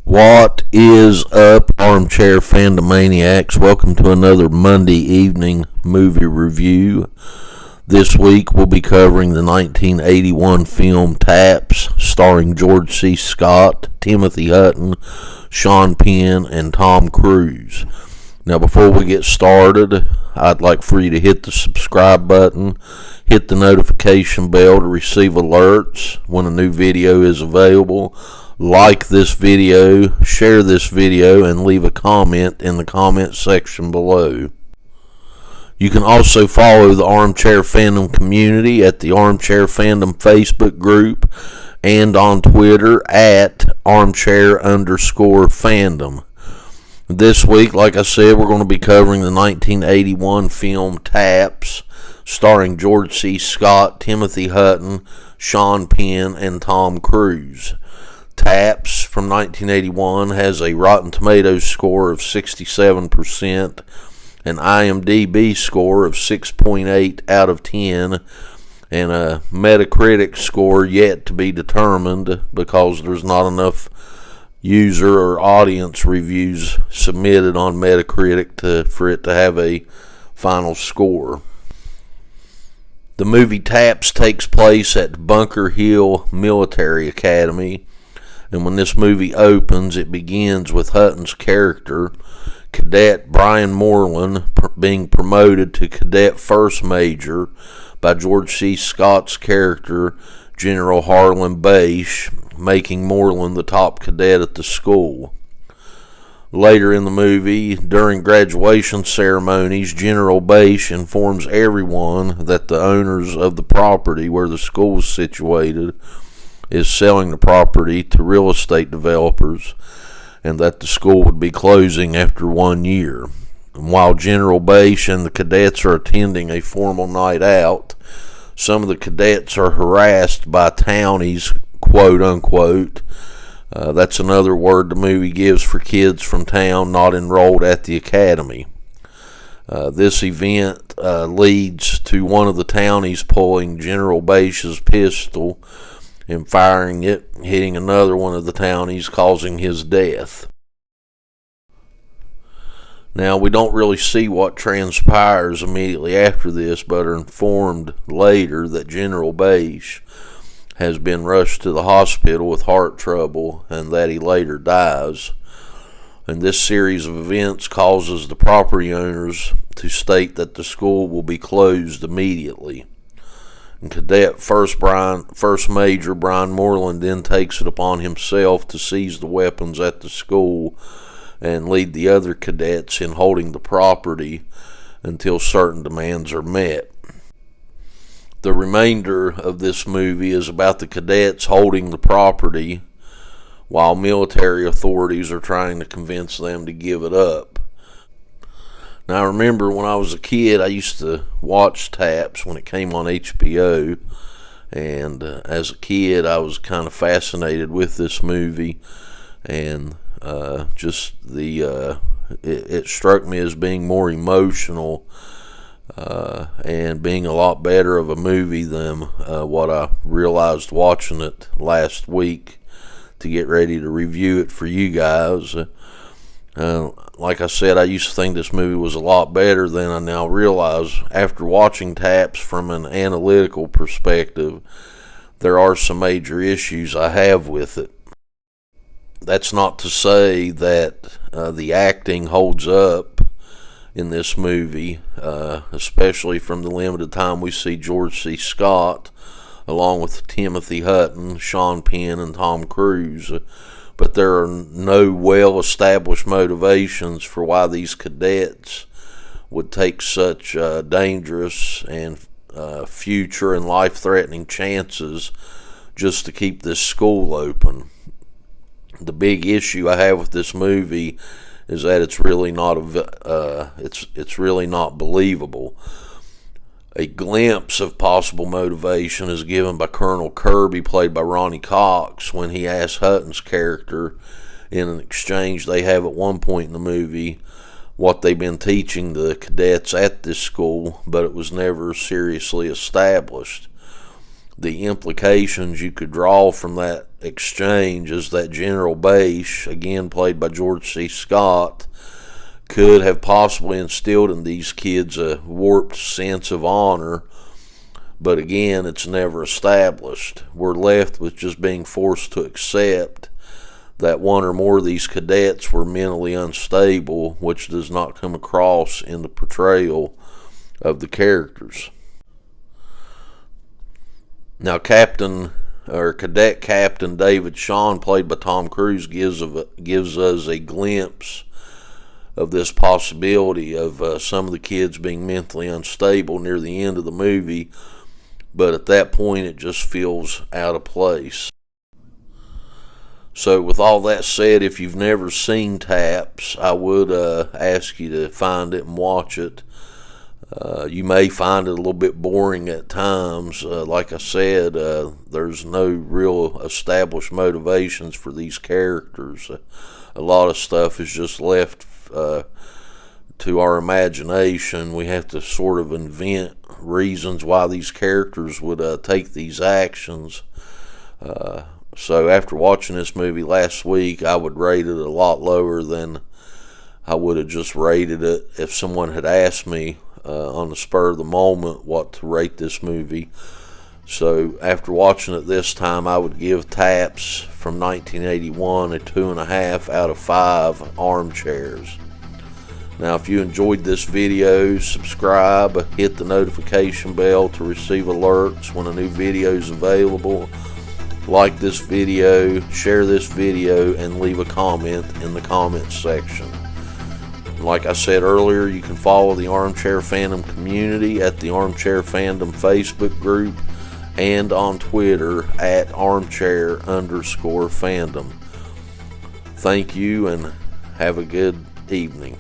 What is up, Armchair Fandomaniacs? Welcome to another Monday evening movie review. This week we'll be covering the 1981 film Taps, starring George C. Scott, Timothy Hutton, Sean Penn, and Tom Cruise. Now, before we get started, I'd like for you to hit the subscribe button, hit the notification bell to receive alerts when a new video is available. Like this video, share this video, and leave a comment in the comment section below. You can also follow the Armchair Fandom community at the Armchair Fandom Facebook group and on Twitter at armchair_fandom. This week, like I said, we're going to be covering the 1981 film Taps, starring George C. Scott, Timothy Hutton, Sean Penn, and Tom Cruise. Taps from 1981 has a Rotten Tomatoes score of 67%, an IMDb score of 6.8 out of 10, and a Metacritic score yet to be determined because there's not enough user or audience reviews submitted on Metacritic for it to have a final score. The movie Taps takes place at Bunker Hill Military Academy. And when this movie opens, it begins with Hutton's character, Cadet Brian Moreland, being promoted to Cadet First Major by George C. Scott's character, General Harlan Bache, making Moreland the top cadet at the school. Later in the movie, during graduation ceremonies, General Bache informs everyone that the owners of the property where the school is situated is selling the property to real estate developers, and that the school would be closing after 1 year. And while General Bache and the cadets are attending a formal night out, some of the cadets are harassed by townies, quote unquote. That's another word the movie gives for kids from town not enrolled at the academy. This event leads to one of the townies pulling General Bache's pistol and firing it, hitting another one of the townies, causing his death. Now, we don't really see what transpires immediately after this, but are informed later that General Bache has been rushed to the hospital with heart trouble and that he later dies. And this series of events causes the property owners to state that the school will be closed immediately. And Cadet First Major Brian Moreland then takes it upon himself to seize the weapons at the school and lead the other cadets in holding the property until certain demands are met. The remainder of this movie is about the cadets holding the property while military authorities are trying to convince them to give it up. Now, I remember when I was a kid, I used to watch Taps when it came on HBO, and as a kid, I was kind of fascinated with this movie, and it struck me as being more emotional and being a lot better of a movie than what I realized watching it last week to get ready to review it for you guys. Like I said, I used to think this movie was a lot better than I now realize. After watching Taps from an analytical perspective, there are some major issues I have with it. That's not to say that the acting holds up in this movie, especially from the limited time we see George C. Scott, along with Timothy Hutton, Sean Penn, and Tom Cruise. But there are no well-established motivations for why these cadets would take such dangerous and future and life-threatening chances just to keep this school open. The big issue I have with this movie is that it's really not it's really not believable. A glimpse of possible motivation is given by Colonel Kirby, played by Ronnie Cox, when he asks Hutton's character in an exchange they have at one point in the movie what they've been teaching the cadets at this school, but it was never seriously established. the implications you could draw from that exchange is that General Bache, again played by George C. Scott, could have possibly instilled in these kids a warped sense of honor, but again, it's never established. We're left with just being forced to accept that one or more of these cadets were mentally unstable, which does not come across in the portrayal of the characters. Now, Cadet Captain David Shawn, played by Tom Cruise, gives us a glimpse of this possibility of some of the kids being mentally unstable near the end of the movie, but at that point it just feels out of place. So with all that said, if you've never seen Taps, I would ask you to find it and watch it. You may find it a little bit boring at times. Like I said, there's no real established motivations for these characters. A lot of stuff is just left to our imagination. We have to sort of invent reasons why these characters would take these actions. So after watching this movie last week, I would rate it a lot lower than I would have just rated it if someone had asked me on the spur of the moment what to rate this movie. So after watching it this time, I would give Taps from 1981 a 2.5 out of 5 armchairs. Now, if you enjoyed this video, subscribe, hit the notification bell to receive alerts when a new video is available. Like this video, share this video, and leave a comment in the comments section. Like I said earlier, you can follow the Armchair Fandom community at the Armchair Fandom Facebook group and on Twitter at armchair_fandom. Thank you and have a good evening.